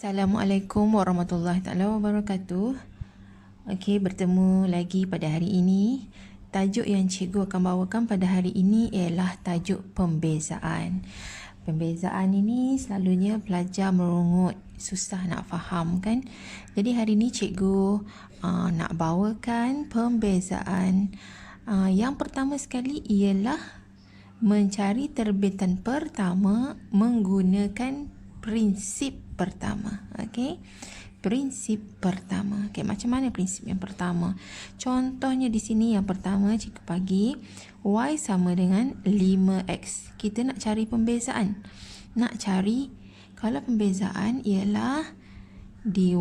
Assalamualaikum warahmatullahi taala wabarakatuh. Okey, bertemu lagi pada hari ini. Tajuk yang cikgu akan bawakan pada hari ini ialah tajuk pembezaan. Pembezaan ini selalunya pelajar merungut, susah nak faham kan? Jadi hari ini cikgu nak bawakan pembezaan. Yang pertama sekali ialah mencari terbitan pertama menggunakan prinsip pertama. Okey. Prinsip pertama. Okey, macam mana prinsip yang pertama? Contohnya di sini yang pertama cikgu bagi y sama dengan 5x. Kita nak cari pembezaan. Nak cari kalau pembezaan ialah dy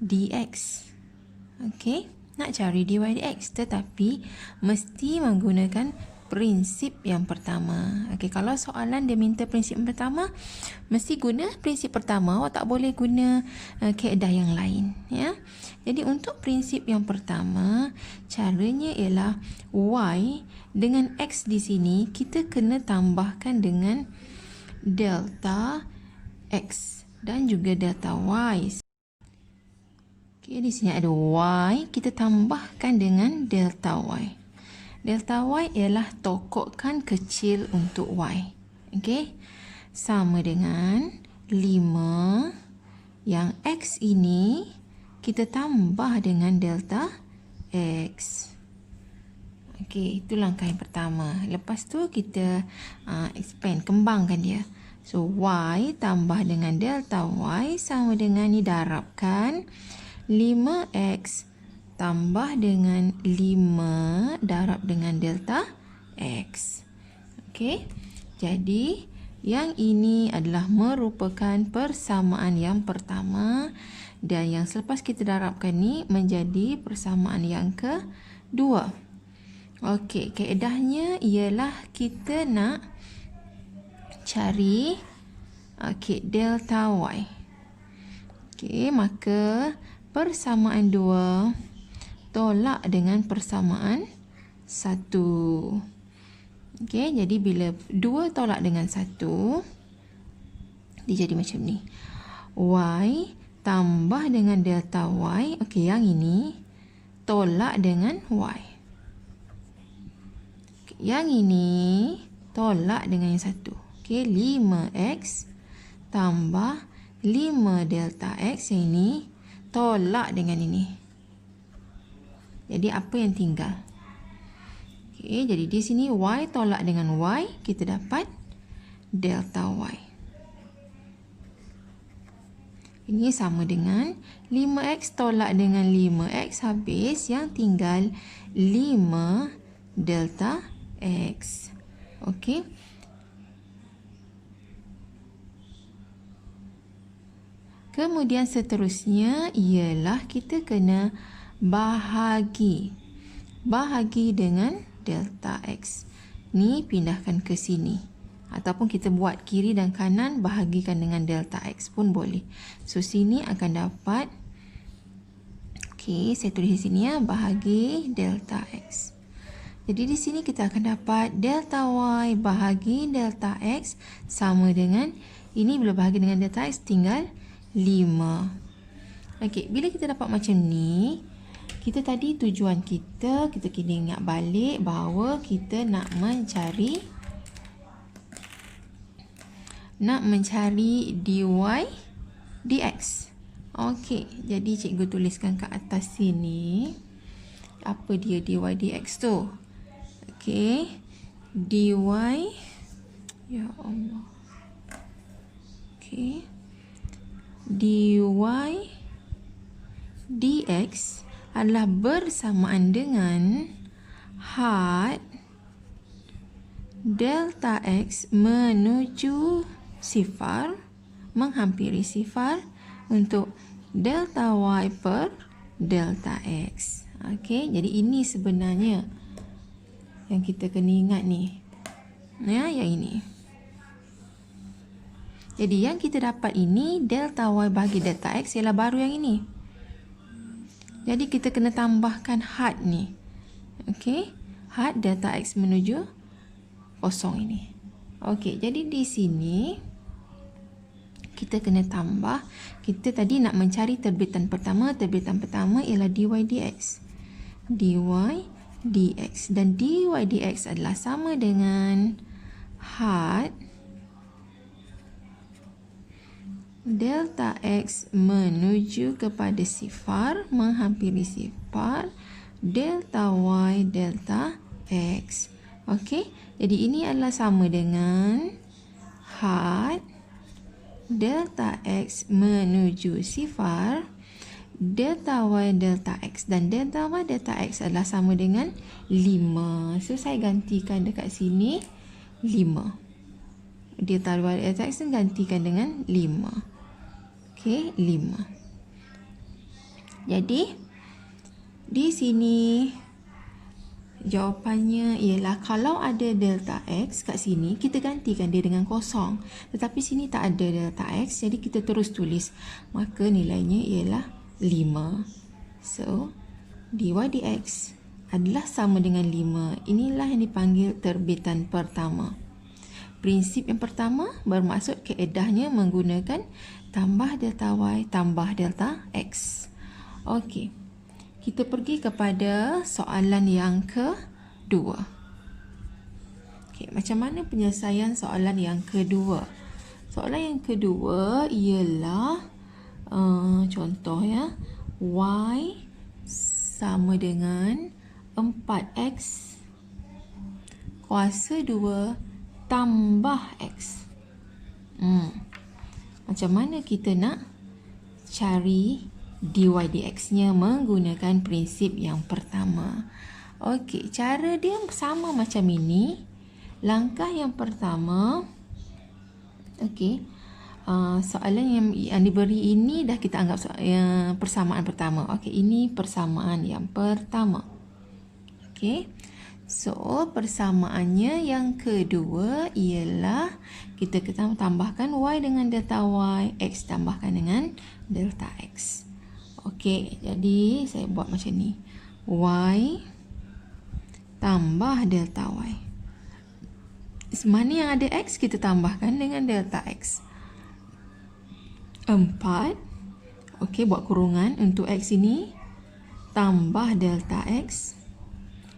dx. Okey, nak cari dy dx tetapi mesti menggunakan prinsip yang pertama. Okey, kalau soalan dia minta prinsip yang pertama, mesti guna prinsip pertama. Awak tak boleh guna kaedah yang lain, ya. Jadi untuk prinsip yang pertama, caranya ialah y dengan x di sini kita kena tambahkan dengan delta x dan juga delta y. Okey, di sini ada y, kita tambahkan dengan delta y. Delta y ialah tokokkan kecil untuk y. Okey. Sama dengan 5 yang x ini kita tambah dengan delta x. Okey, itu langkah yang pertama. Lepas tu kita expand, kembangkan dia. So y tambah dengan delta y sama dengan ni darabkan 5x tambah dengan 5 darab dengan delta x. Okey. Jadi, yang ini adalah merupakan persamaan yang pertama dan yang selepas kita darabkan ni menjadi persamaan yang kedua. Okey, kaedahnya ialah kita nak cari delta y. Okey, maka persamaan 2 tolak dengan persamaan 1. Okey, jadi bila 2 tolak dengan 1, dia jadi macam ni. Y tambah dengan delta y. Okey, yang ini tolak dengan y. Okay, yang ini tolak dengan yang 1. Okey, 5x tambah 5 delta x. Yang ini tolak dengan ini. Jadi apa yang tinggal? Okey, jadi di sini y tolak dengan y, kita dapat delta y. Ini sama dengan 5x tolak dengan 5x habis, yang tinggal 5 delta x. Okey. Kemudian seterusnya ialah kita kena bahagi dengan delta x. Ni pindahkan ke sini. Ataupun kita buat kiri dan kanan, bahagikan dengan delta x pun boleh. So, sini akan dapat, okey, saya tulis di sini ya, bahagi delta x. Jadi di sini kita akan dapat delta y bahagi delta x sama dengan, ini bila bahagi dengan delta x tinggal 5. Okey, bila kita dapat macam ni, kita tadi tujuan kita kena ingat balik bahawa kita nak mencari dy dx. Okey, jadi cikgu tuliskan kat atas sini apa dia dy dx tu. Okey, dy, ya Allah. Okey, dy dx adalah bersamaan dengan had delta x menuju sifar, menghampiri sifar untuk delta y per delta x. Okey, jadi ini sebenarnya yang kita kena ingat ni. Ya, yang ini. Jadi yang kita dapat ini delta y bagi delta x ialah baru yang ini. Jadi kita kena tambahkan had ni. Okey, had delta x menuju kosong ini. Okey, jadi di sini kita kena tambah. Kita tadi nak mencari terbitan pertama. Terbitan pertama ialah dy dx. dy dx. Dan dy dx adalah sama dengan had delta x menuju kepada sifar, menghampiri sifar, delta y delta x. Okey, jadi ini adalah sama dengan had delta x menuju sifar, delta y delta x, dan delta y delta x adalah sama dengan 5. So saya gantikan dekat sini 5. Delta y delta x gantikan dengan 5. Okey, 5. Jadi di sini jawapannya ialah kalau ada delta x kat sini, kita gantikan dia dengan kosong. Tetapi sini tak ada delta x, jadi kita terus tulis. Maka nilainya ialah 5. So, dy dx adalah sama dengan 5. Inilah yang dipanggil terbitan pertama. Prinsip yang pertama bermaksud kaedahnya menggunakan tambah delta y tambah delta x. Okey. Kita pergi kepada soalan yang kedua. Okey, macam mana penyelesaian soalan yang kedua? Soalan yang kedua ialah contoh ya, y sama dengan 4x kuasa 2 tambah x. Macam mana kita nak cari dy dx-nya menggunakan prinsip yang pertama? Okey, cara dia sama macam ini. Langkah yang pertama, okey, soalan yang diberi ini dah kita anggap persamaan pertama. Okey, ini persamaan yang pertama. Okey, so persamaannya yang kedua ialah kita tambahkan y dengan delta y, x tambahkan dengan delta x. Okey, jadi saya buat macam ni. Y tambah delta y. Mana yang ada x, kita tambahkan dengan delta x. 4. Okey, buat kurungan untuk x ini. Tambah delta x.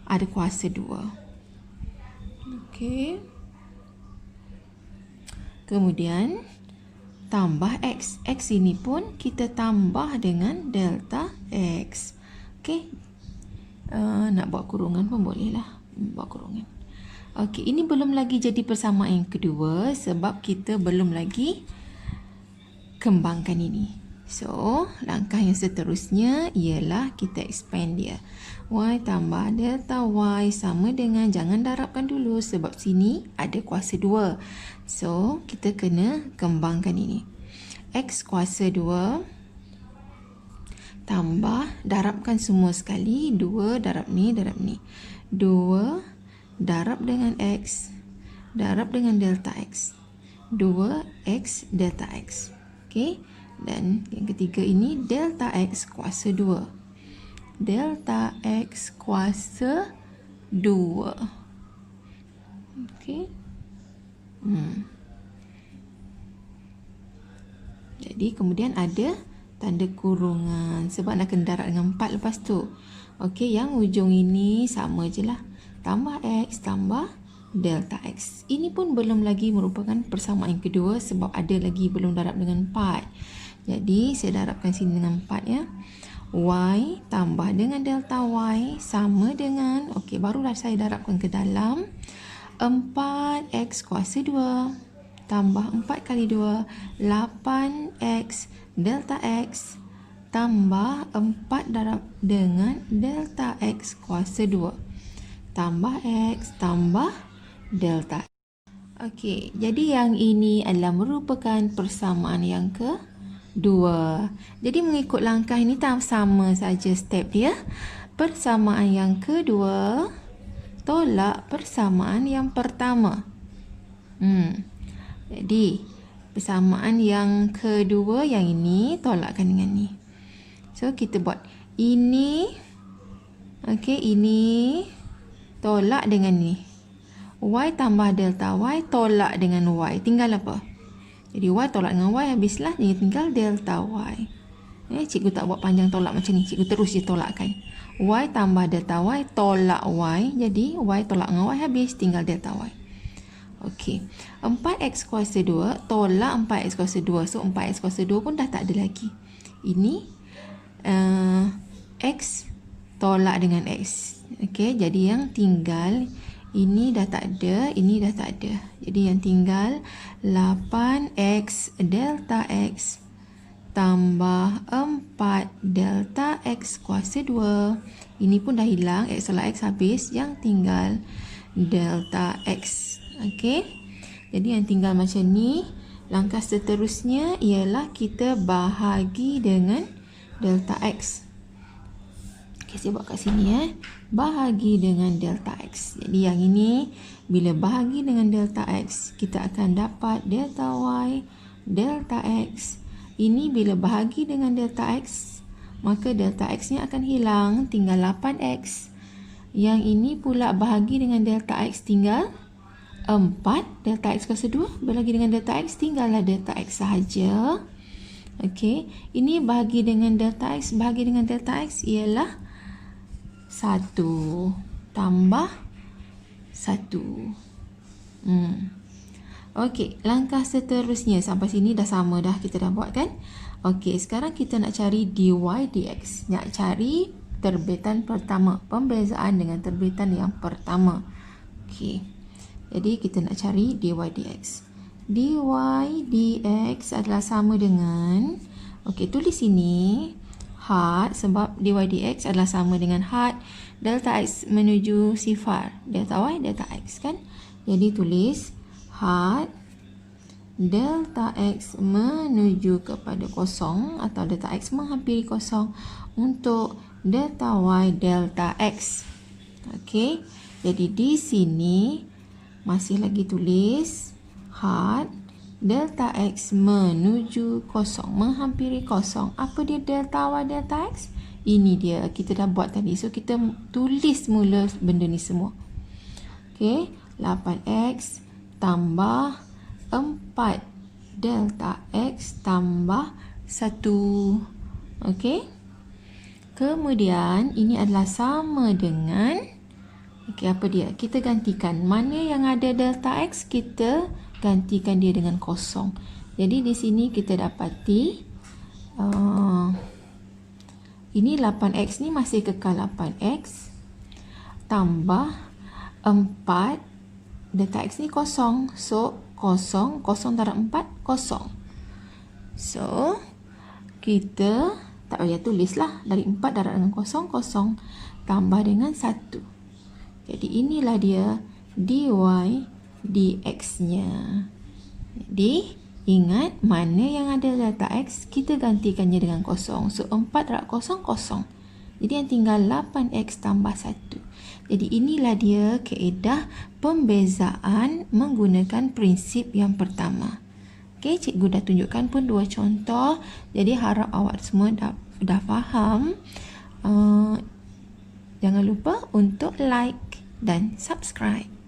Ada kuasa 2. Okey. Kemudian tambah x. X ini pun kita tambah dengan delta x. Okey. Nak buat kurungan pun bolehlah. Buat kurungan. Okey, ini belum lagi jadi persamaan yang kedua sebab kita belum lagi kembangkan ini. So, langkah yang seterusnya ialah kita expand dia. Y tambah delta y sama dengan, jangan darabkan dulu sebab sini ada kuasa 2. So, kita kena kembangkan ini. X kuasa 2 tambah, darabkan semua sekali. 2 darab ni, darab ni. 2 darab dengan x, darab dengan delta x. 2x delta x. Okey. Dan yang ketiga ini delta x kuasa 2. Delta x kuasa 2. Okey. Jadi kemudian ada tanda kurungan sebab nak kena darab dengan 4 lepas tu. Okey, yang ujung ini sama je lah. Tambah x tambah delta x. Ini pun belum lagi merupakan persamaan yang kedua sebab ada lagi belum darab dengan 4. Jadi saya darabkan sini dengan 4 ya. Y tambah dengan delta y sama dengan, okey, barulah saya darabkan ke dalam. 4x kuasa 2 tambah 4 kali 2, 8x delta x tambah 4 darab dengan delta x kuasa 2 tambah x tambah delta. Okey, jadi yang ini adalah merupakan persamaan yang kedua. Jadi mengikut langkah ini sama saja step dia. Persamaan yang kedua tolak persamaan yang pertama. Jadi persamaan yang kedua yang ini tolakkan dengan ni. So kita buat ini. Okey, ini tolak dengan ni. Y tambah delta y tolak dengan y. Tinggal apa? Jadi Y tolak dengan Y habislah, jadi tinggal delta Y. Cikgu tak buat panjang tolak macam ni, cikgu terus je tolakkan. Y tambah delta Y tolak Y, jadi Y tolak dengan Y habis, tinggal delta Y. Okey, 4x kuasa 2 tolak 4x kuasa 2. So 4x kuasa 2 pun dah tak ada lagi. Ini x tolak dengan x. Okey, jadi yang tinggal ini dah tak ada, ini dah tak ada. Jadi yang tinggal 8x delta x tambah 4 delta x kuasa 2. Ini pun dah hilang, x tolak x habis, yang tinggal delta x. Okey, jadi yang tinggal macam ni. Langkah seterusnya ialah kita bahagi dengan delta x. Okey, saya buat kat sini bahagi dengan delta x. Jadi yang ini bila bahagi dengan delta x, kita akan dapat delta y delta x. Ini bila bahagi dengan delta x, maka delta x nya akan hilang, tinggal 8x. Yang ini pula bahagi dengan delta x, tinggal 4 delta x kuasa 2 bahagi dengan delta x, tinggallah delta x sahaja. Okey, ini bahagi dengan delta x, bahagi dengan delta x ialah 1 tambah 1. Okey, langkah seterusnya sampai sini dah sama dah, kita dah buat kan? Okey, sekarang kita nak cari dy dx. Nak cari terbitan pertama, pembezaan dengan terbitan yang pertama. Okey, jadi kita nak cari dy dx. Dy dx adalah sama dengan, okey, tulis sini had, sebab dy dx adalah sama dengan had delta x menuju sifar, delta y delta x kan. Jadi tulis had delta x menuju kepada kosong atau delta x menghampiri kosong untuk delta y delta x. Okey, jadi di sini masih lagi tulis had delta x menuju kosong, menghampiri kosong. Apa dia delta y delta x? Ini dia, kita dah buat tadi. So kita tulis mula benda ni semua. Okey, 8x tambah 4 delta x tambah 1. Okey, kemudian ini adalah sama dengan, okey, apa dia? Kita gantikan mana yang ada delta x, kita gantikan dia dengan kosong. Jadi di sini kita dapati ini 8x ni masih kekal 8x tambah 4 delta x ni kosong. So kosong, kosong darab 4, kosong. So kita tak payah tulislah, dari 4 darab dengan kosong, kosong tambah dengan 1. Jadi inilah dia dy dx nya. Jadi ingat, mana yang ada delta x, kita gantikannya dengan kosong. So 4 darab kosong, kosong. Jadi yang tinggal 8x tambah 1. Jadi inilah dia kaedah pembezaan menggunakan prinsip yang pertama. Okey, cikgu dah tunjukkan pun 2 contoh. Jadi harap awak semua dah faham. Jangan lupa untuk like dan subscribe.